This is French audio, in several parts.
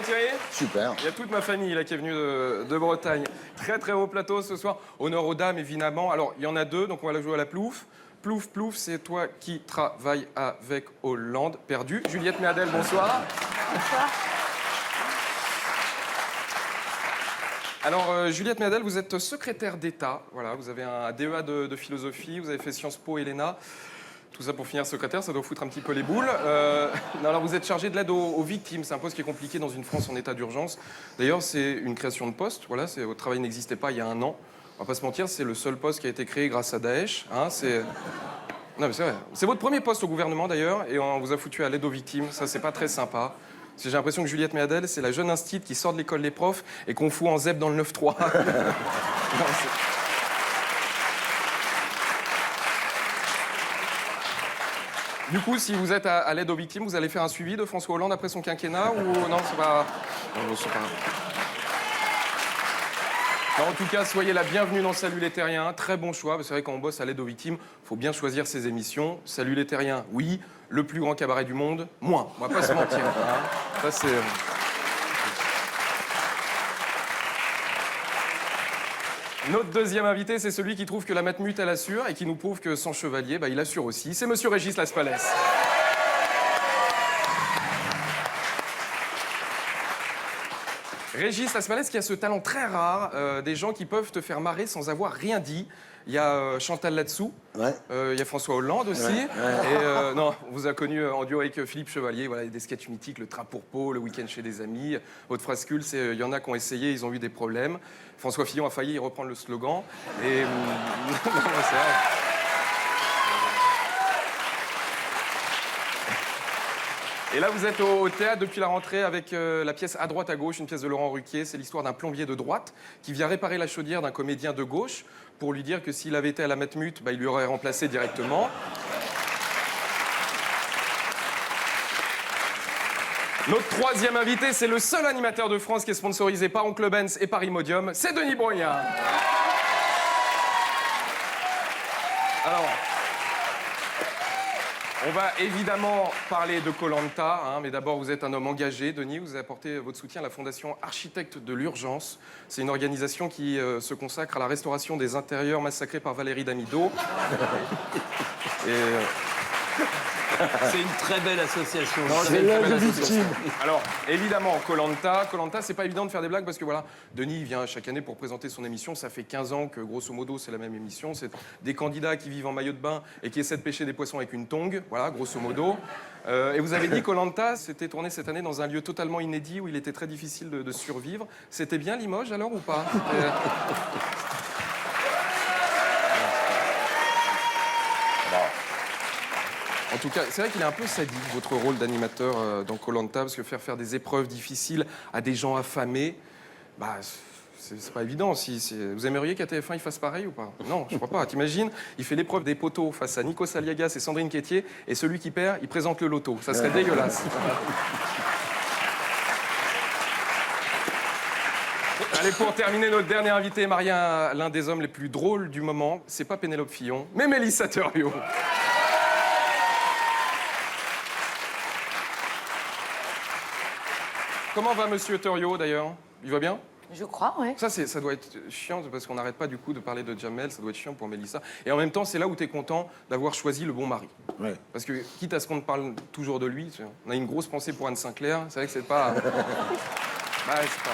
Thierry? Super. Il y a toute ma famille là qui est venue de Bretagne. Très très haut plateau ce soir. Honneur aux dames évidemment. Alors il y en a deux, donc on va la jouer à la plouf. Plouf, plouf, c'est toi qui travailles avec Hollande. Perdu. Juliette Méadel, bonsoir. Bonsoir. Alors, Juliette Méadel, vous êtes secrétaire d'État. Voilà, vous avez un DEA de philosophie, vous avez fait Sciences Po et l'ENA. Tout ça pour finir secrétaire, ça doit foutre un petit peu les boules. Non, alors, vous êtes chargée de l'aide aux victimes. C'est un poste qui est compliqué dans une France en état d'urgence. D'ailleurs, c'est une création de poste. Voilà, votre travail n'existait pas il y a un an. On va pas se mentir, c'est le seul poste qui a été créé grâce à Daesh. Hein, non, mais c'est vrai. C'est votre premier poste au gouvernement, d'ailleurs, et on vous a foutu à l'aide aux victimes. Ça, c'est pas très sympa. J'ai l'impression que Juliette Méadel, c'est la jeune instite qui sort de l'école des profs et qu'on fout en ZEP dans le 9-3. Non, du coup, si vous êtes à l'aide aux victimes, vous allez faire un suivi de François Hollande après son quinquennat ou non, c'est pas... Non, c'est pas... Non, en tout cas, soyez la bienvenue dans Salut les Terriens. Très bon choix. C'est vrai, quand on bosse à l'aide aux victimes, il faut bien choisir ses émissions. Salut les Terriens, oui. Le plus grand cabaret du monde, moins. On va pas se mentir. Hein. Ça, c'est... Notre deuxième invité, c'est celui qui trouve que la matmute, elle assure et qui nous prouve que sans chevalier, il assure aussi. C'est Monsieur Régis Laspalès. Régis Laspalès qui a ce talent très rare, des gens qui peuvent te faire marrer sans avoir rien dit. Il y a Chantal Latsou, Ouais. il y a François Hollande aussi. Ouais. Et non, on vous a connu en duo avec Philippe Chevalier, voilà, des sketchs mythiques, le train pour peau, le week-end chez des amis. Votre phrase culte, c'est il y en a qui ont essayé, ils ont eu des problèmes. François Fillon a failli reprendre le slogan. Et non, c'est vrai. Et là, vous êtes au théâtre depuis la rentrée avec la pièce À droite, à gauche, une pièce de Laurent Ruquier. C'est l'histoire d'un plombier de droite qui vient réparer la chaudière d'un comédien de gauche pour lui dire que s'il avait été à la matmute, il lui aurait remplacé directement. Notre troisième invité, c'est le seul animateur de France qui est sponsorisé par Oncle Benz et par Imodium. C'est Denis Brognard. Alors... On va évidemment parler de Koh-Lanta, hein, mais d'abord, vous êtes un homme engagé. Denis, vous avez apporté votre soutien à la Fondation Architectes de l'Urgence. C'est une organisation qui se consacre à la restauration des intérieurs massacrés par Valérie Damido. C'est une très belle association. C'est l'aide aux victimes. Alors, évidemment, Koh-Lanta, c'est pas évident de faire des blagues parce que voilà, Denis vient chaque année pour présenter son émission. Ça fait 15 ans que, grosso modo, c'est la même émission. C'est des candidats qui vivent en maillot de bain et qui essaient de pêcher des poissons avec une tongue. Voilà, grosso modo. Et vous avez dit Koh-Lanta s'était tourné cette année dans un lieu totalement inédit où il était très difficile de survivre. C'était bien Limoges alors ou pas? En tout cas, c'est vrai qu'il est un peu sadique, votre rôle d'animateur dans Koh-Lanta, parce que faire des épreuves difficiles à des gens affamés, c'est pas évident. Vous aimeriez qu'à TF1, il fasse pareil ou pas? Non, je crois pas. T'imagines, il fait l'épreuve des poteaux face à Nico Saliagas et Sandrine Quétier, et celui qui perd, il présente le loto. Ça serait dégueulasse. Allez, pour terminer, notre dernier invité, Maria, l'un des hommes les plus drôles du moment. C'est pas Pénélope Fillon, mais Mélissa Theriot. Comment va Monsieur Theriot, d'ailleurs? Il va bien? Je crois, oui. Ça doit être chiant, parce qu'on n'arrête pas, du coup, de parler de Jamel. Ça doit être chiant pour Mélissa. Et en même temps, c'est là où tu es content d'avoir choisi le bon mari. Ouais. Parce que, quitte à ce qu'on te parle toujours de lui, on a une grosse pensée pour Anne Sinclair. C'est vrai que c'est pas... c'est pas...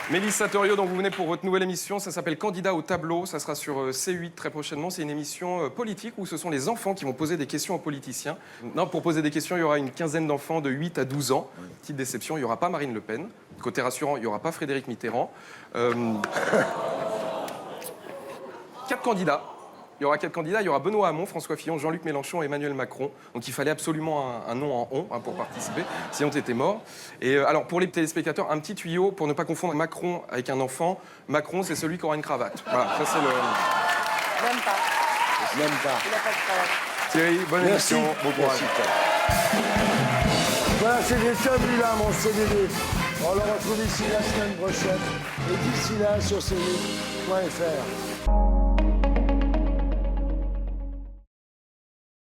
Mélissa Theriot, donc vous venez pour votre nouvelle émission, ça s'appelle Candidat au tableau, ça sera sur C8 très prochainement. C'est une émission politique où ce sont les enfants qui vont poser des questions aux politiciens. Non, pour poser des questions, il y aura une quinzaine d'enfants de 8 à 12 ans. Petite déception, il n'y aura pas Marine Le Pen. Côté rassurant, il n'y aura pas Frédéric Mitterrand. 4 candidats. Il y aura 4 candidats, il y aura Benoît Hamon, François Fillon, Jean-Luc Mélenchon et Emmanuel Macron. Donc il fallait absolument un nom en on pour participer, sinon t'étais mort. Et alors pour les téléspectateurs, un petit tuyau pour ne pas confondre Macron avec un enfant. Macron, c'est celui qui aura une cravate. Voilà, ça c'est le... Même pas. Même pas. Il n'a pas de cravate. Thierry, bonne Merci. émission, bon courage. Voilà, c'est bien celui-là, mon CDD. On le retrouve ici la semaine prochaine. Et d'ici là, sur cv.fr.